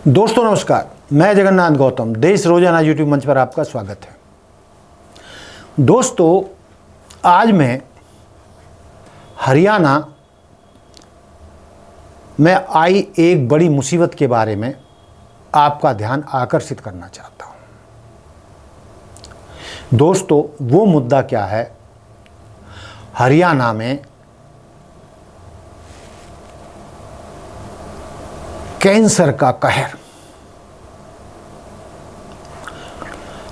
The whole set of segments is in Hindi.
दोस्तों नमस्कार, मैं जगन्नाथ गौतम देश रोजाना यूट्यूब मंच पर आपका स्वागत है। दोस्तों आज मैं हरियाणा में आई एक बड़ी मुसीबत के बारे में आपका ध्यान आकर्षित करना चाहता हूं। दोस्तों वो मुद्दा क्या है, हरियाणा में कैंसर का कहर।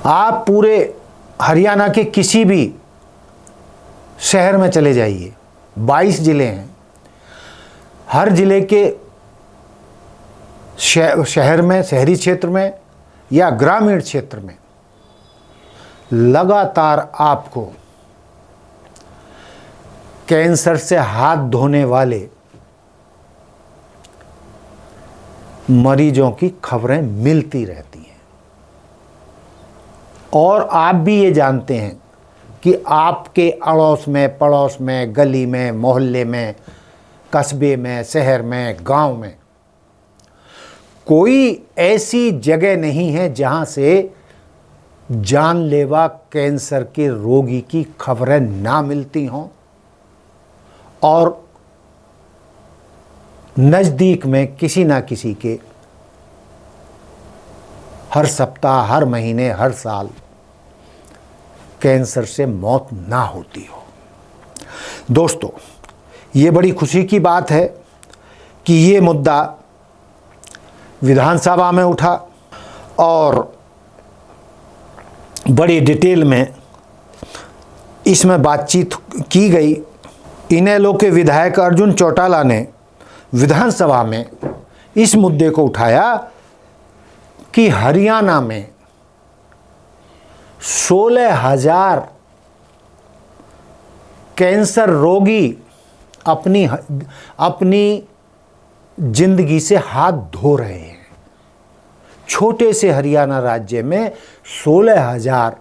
आप पूरे हरियाणा के किसी भी शहर में चले जाइए, 22 जिले हैं। हर जिले के शहर में, शहरी क्षेत्र में या ग्रामीण क्षेत्र में लगातार आपको कैंसर से हाथ धोने वाले मरीजों की खबरें मिलती रहती हैं। और आप भी ये जानते हैं कि आपके अड़ोस में, पड़ोस में, गली में, मोहल्ले में, कस्बे में, शहर में, गांव में कोई ऐसी जगह नहीं है जहां से जानलेवा कैंसर के रोगी की खबरें ना मिलती हों। और नज़दीक में किसी ना किसी के हर सप्ताह, हर महीने, हर साल कैंसर से मौत ना होती हो। दोस्तों ये बड़ी खुशी की बात है कि ये मुद्दा विधानसभा में उठा और बड़ी डिटेल में इसमें बातचीत की गई। इनेलो के विधायक अर्जुन चौटाला ने विधानसभा में इस मुद्दे को उठाया कि हरियाणा में 16,000 कैंसर रोगी अपनी जिंदगी से हाथ धो रहे हैं। छोटे से हरियाणा राज्य में 16,000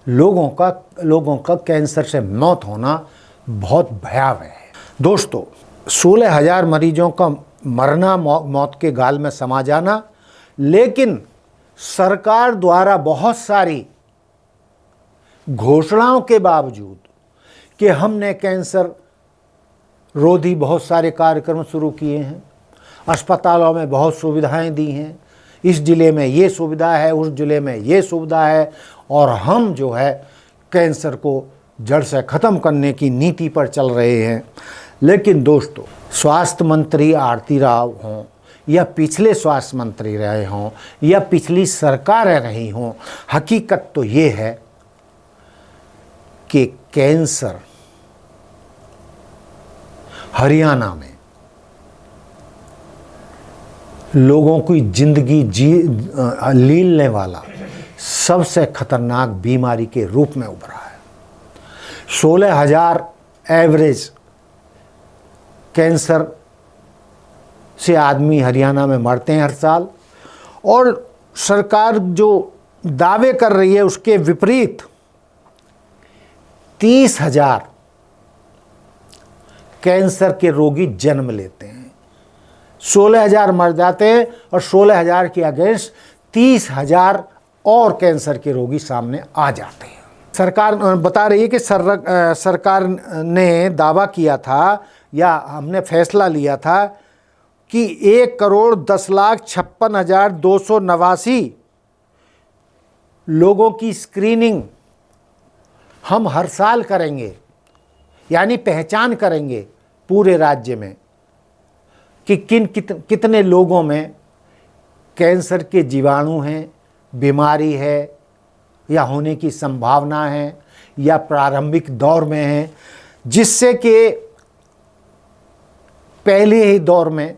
लोगों का कैंसर से मौत होना बहुत भयावह है। दोस्तों 16,000 मरीजों का मरना, मौत के गाल में समा जाना, लेकिन सरकार द्वारा बहुत सारी घोषणाओं के बावजूद कि हमने कैंसर रोधी बहुत सारे कार्यक्रम शुरू किए हैं, अस्पतालों में बहुत सुविधाएं दी हैं, इस जिले में ये सुविधा है, उस जिले में ये सुविधा है, और हम जो है कैंसर को जड़ से ख़त्म करने की नीति पर चल रहे हैं। लेकिन दोस्तों स्वास्थ्य मंत्री आरती राव हों या पिछले स्वास्थ्य मंत्री रहे हों या पिछली सरकारें रही हों, हकीकत तो ये है कि कैंसर हरियाणा में लोगों की जिंदगी लीलने वाला सबसे खतरनाक बीमारी के रूप में उभरा है। 16,000 एवरेज कैंसर से आदमी हरियाणा में मरते हैं हर साल, और सरकार जो दावे कर रही है उसके विपरीत 30,000 कैंसर के रोगी जन्म लेते हैं। 16,000 मर जाते हैं और 16,000 के अगेंस्ट 30,000 और कैंसर के रोगी सामने आ जाते हैं। सरकार बता रही है कि सरकार ने दावा किया था या हमने फैसला लिया था कि 1,10,56,289 लोगों की स्क्रीनिंग हम हर साल करेंगे, यानी पहचान करेंगे पूरे राज्य में कि कितने लोगों में कैंसर के जीवाणु हैं, बीमारी है या होने की संभावना है या प्रारंभिक दौर में है, जिससे कि पहले ही दौर में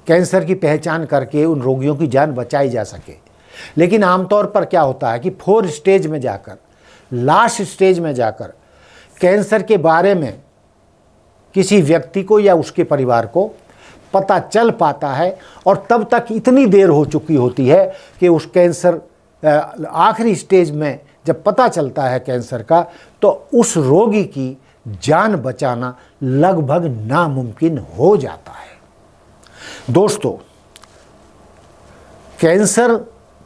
कैंसर की पहचान करके उन रोगियों की जान बचाई जा सके। लेकिन आमतौर पर क्या होता है कि 4 स्टेज में जाकर, लास्ट स्टेज में जाकर कैंसर के बारे में किसी व्यक्ति को या उसके परिवार को पता चल पाता है, और तब तक इतनी देर हो चुकी होती है कि उस कैंसर आखिरी स्टेज में जब पता चलता है कैंसर का, तो उस रोगी की जान बचाना लगभग नामुमकिन हो जाता है। दोस्तों कैंसर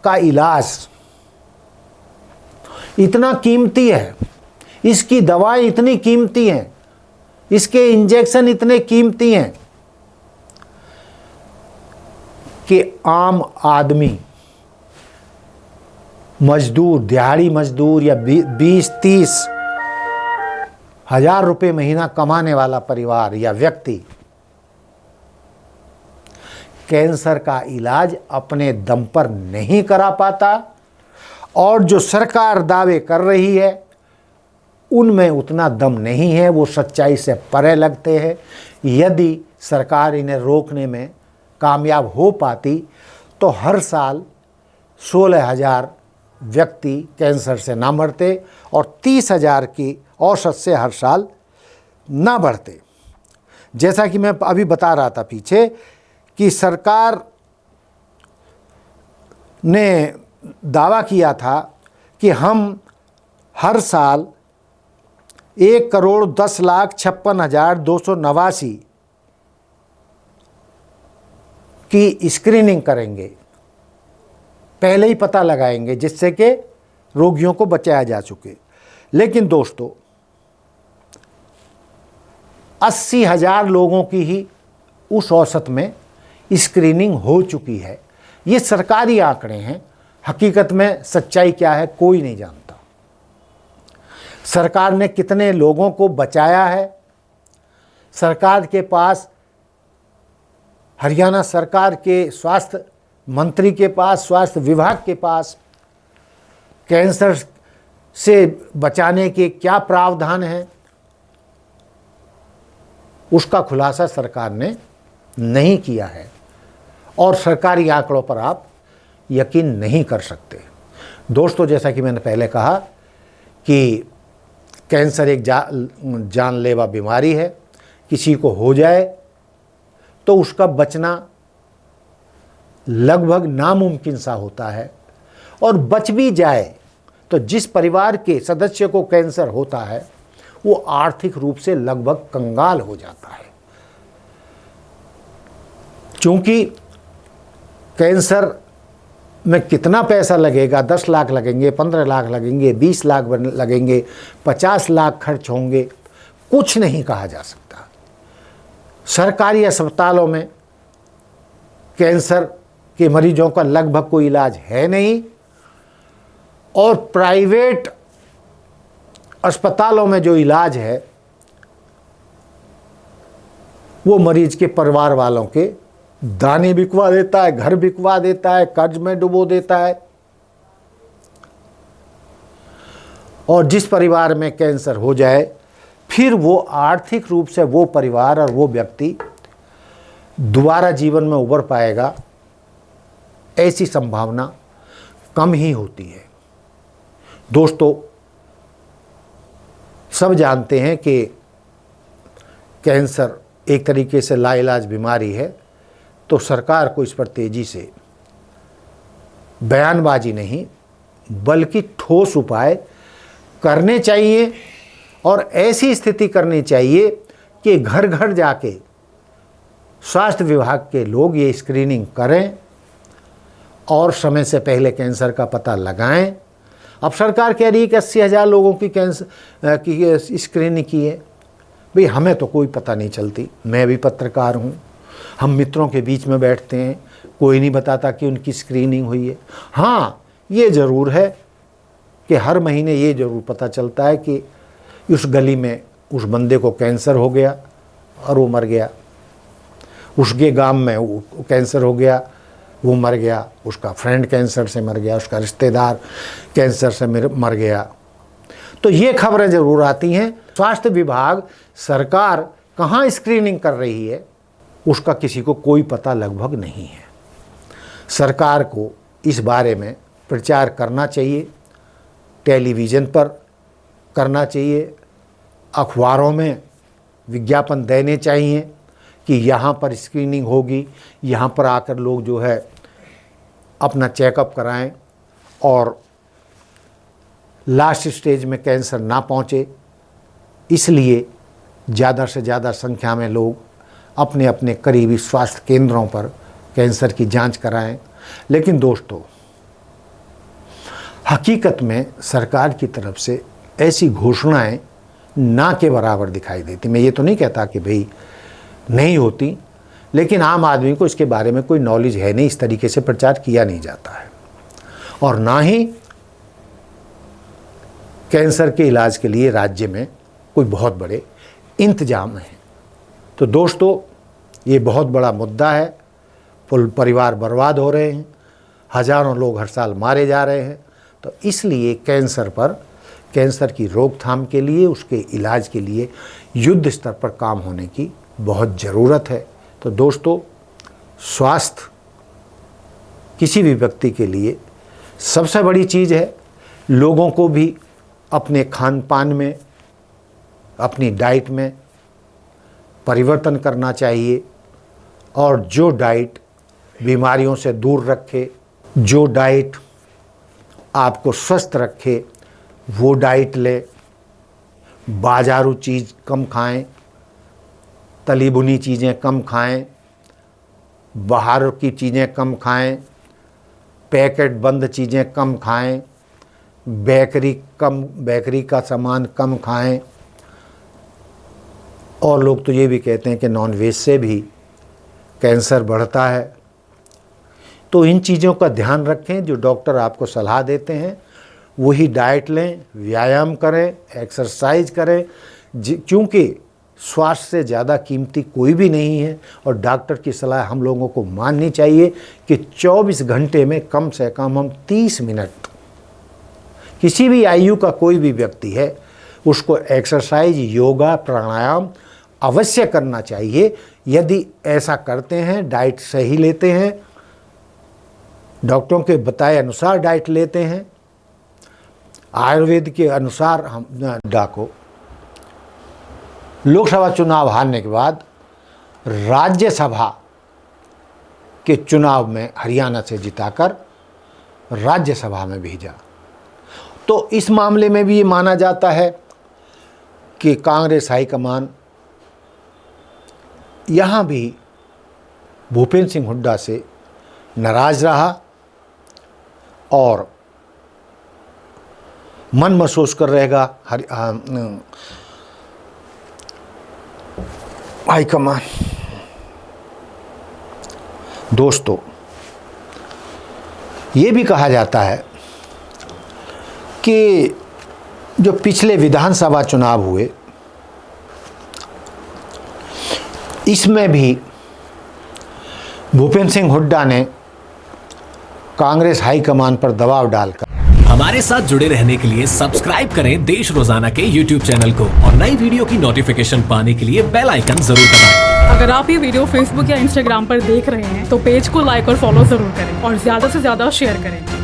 का इलाज इतना कीमती है, इसकी दवाएं इतनी कीमती हैं, इसके इंजेक्शन इतने कीमती हैं कि आम आदमी, मजदूर, दिहाड़ी मजदूर या 20-30 हजार रुपये महीना कमाने वाला परिवार या व्यक्ति कैंसर का इलाज अपने दम पर नहीं करा पाता, और जो सरकार दावे कर रही है उनमें उतना दम नहीं है, वो सच्चाई से परे लगते हैं। यदि सरकार इन्हें रोकने में कामयाब हो पाती तो हर साल 16,000 व्यक्ति कैंसर से ना मरते और 30,000 की औसत से हर साल ना बढ़ते। जैसा कि मैं अभी बता रहा था पीछे कि सरकार ने दावा किया था कि हम हर साल 1,10,56,289 की स्क्रीनिंग करेंगे, पहले ही पता लगाएंगे जिससे कि रोगियों को बचाया जा सके। लेकिन दोस्तों 80,000 लोगों की ही उस औसत में स्क्रीनिंग हो चुकी है। ये सरकारी आंकड़े हैं, हकीकत में सच्चाई क्या है कोई नहीं जानता। सरकार ने कितने लोगों को बचाया है, सरकार के पास, हरियाणा सरकार के स्वास्थ्य मंत्री के पास, स्वास्थ्य विभाग के पास कैंसर से बचाने के क्या प्रावधान हैं, उसका खुलासा सरकार ने नहीं किया है और सरकारी आंकड़ों पर आप यकीन नहीं कर सकते। दोस्तों जैसा कि मैंने पहले कहा कि कैंसर एक जानलेवा बीमारी है, किसी को हो जाए तो उसका बचना लगभग नामुमकिन सा होता है, और बच भी जाए तो जिस परिवार के सदस्य को कैंसर होता है वो आर्थिक रूप से लगभग कंगाल हो जाता है। क्योंकि कैंसर में कितना पैसा लगेगा, 10 लाख लगेंगे, 15 लाख लगेंगे, 20 लाख लगेंगे, 50 लाख खर्च होंगे, कुछ नहीं कहा जा सकता। सरकारी अस्पतालों में कैंसर के मरीजों का लगभग कोई इलाज है नहीं, और प्राइवेट अस्पतालों में जो इलाज है वो मरीज के परिवार वालों के दाने बिकवा देता है, घर बिकवा देता है, कर्ज में डुबो देता है। और जिस परिवार में कैंसर हो जाए फिर वो आर्थिक रूप से वो परिवार और वो व्यक्ति दोबारा जीवन में उभर पाएगा, ऐसी संभावना कम ही होती है। दोस्तों सब जानते हैं कि कैंसर एक तरीके से लाइलाज बीमारी है, तो सरकार को इस पर तेजी से बयानबाजी नहीं बल्कि ठोस उपाय करने चाहिए, और ऐसी स्थिति करनी चाहिए कि घर घर जाके स्वास्थ्य विभाग के लोग ये स्क्रीनिंग करें और समय से पहले कैंसर का पता लगाएं। अब सरकार कह रही है कि 80,000 लोगों की कैंसर की स्क्रीनिंग की है। भाई हमें तो कोई पता नहीं चलती, मैं भी पत्रकार हूँ, हम मित्रों के बीच में बैठते हैं, कोई नहीं बताता कि उनकी स्क्रीनिंग हुई है। हाँ ये ज़रूर है कि हर महीने ये ज़रूर पता चलता है कि उस गली में उस बंदे को कैंसर हो गया और वो मर गया, उसके गांव में वो कैंसर हो गया, वो मर गया, उसका फ्रेंड कैंसर से मर गया, उसका रिश्तेदार कैंसर से मर गया। तो ये खबरें ज़रूर आती हैं। स्वास्थ्य विभाग, सरकार कहाँ स्क्रीनिंग कर रही है उसका किसी को कोई पता लगभग नहीं है। सरकार को इस बारे में प्रचार करना चाहिए, टेलीविज़न पर करना चाहिए, अखबारों में विज्ञापन देने चाहिए कि यहाँ पर स्क्रीनिंग होगी, यहाँ पर आकर लोग जो है अपना चेकअप कराएं और लास्ट स्टेज में कैंसर ना पहुँचे। इसलिए ज़्यादा से ज़्यादा संख्या में लोग अपने अपने करीबी स्वास्थ्य केंद्रों पर कैंसर की जांच कराएं। लेकिन दोस्तों, हकीकत में सरकार की तरफ से ऐसी घोषणाएं ना के बराबर दिखाई देती। मैं ये तो नहीं कहता कि भाई नहीं होती, लेकिन आम आदमी को इसके बारे में कोई नॉलेज है नहीं, इस तरीके से प्रचार किया नहीं जाता है, और ना ही कैंसर के इलाज के लिए राज्य में कोई बहुत बड़े इंतजाम हैं। तो दोस्तों, ये बहुत बड़ा मुद्दा है। परिवार बर्बाद हो रहे हैं, हजारों लोग हर साल मारे जा रहे हैं। तो इसलिए कैंसर की रोकथाम के लिए, उसके इलाज के लिए युद्ध स्तर पर काम होने की बहुत ज़रूरत है। तो दोस्तों, स्वास्थ्य किसी भी व्यक्ति के लिए सबसे बड़ी चीज़ है। लोगों को भी अपने खान पान में, अपनी डाइट में परिवर्तन करना चाहिए, और जो डाइट बीमारियों से दूर रखे, जो डाइट आपको स्वस्थ रखे, वो डाइट ले। बाजारू चीज़ कम खाएं, तली भुनी चीज़ें कम खाएं, बाहर की चीज़ें कम खाएं, पैकेट बंद चीज़ें कम खाएं, बेकरी का सामान कम खाएं। और लोग तो ये भी कहते हैं कि नॉनवेज से भी कैंसर बढ़ता है। तो इन चीज़ों का ध्यान रखें, जो डॉक्टर आपको सलाह देते हैं वही डाइट लें, व्यायाम करें, एक्सरसाइज करें, क्योंकि स्वास्थ्य से ज़्यादा कीमती कोई भी नहीं है। और डॉक्टर की सलाह हम लोगों को माननी चाहिए कि 24 घंटे में कम से कम हम 30 मिनट, किसी भी आयु का कोई भी व्यक्ति है, उसको एक्सरसाइज, योगा, प्राणायाम अवश्य करना चाहिए। यदि ऐसा करते हैं, डाइट सही लेते हैं, डॉक्टरों के बताए अनुसार डाइट लेते हैं, आयुर्वेद के अनुसार हम को लोकसभा चुनाव हारने के बाद राज्यसभा के चुनाव में हरियाणा से जिताकर राज्यसभा में भेजा। तो इस मामले में भी ये माना जाता है कि कांग्रेस हाईकमान यहाँ भी भूपेंद्र सिंह हुड्डा से नाराज रहा और मन महसूस कर रहेगा हाईकमान। दोस्तों, ये भी कहा जाता है कि जो पिछले विधानसभा चुनाव हुए, इसमें भी भूपेंद्र सिंह हुड्डा ने कांग्रेस हाईकमान पर दबाव डालकर। हमारे साथ जुड़े रहने के लिए सब्सक्राइब करें देश रोजाना के YouTube चैनल को, और नई वीडियो की नोटिफिकेशन पाने के लिए बेल आइकन जरूर दबाएं। अगर आप ये वीडियो Facebook या Instagram पर देख रहे हैं तो पेज को लाइक और फॉलो जरूर करें, और ज्यादा से ज्यादा शेयर करें।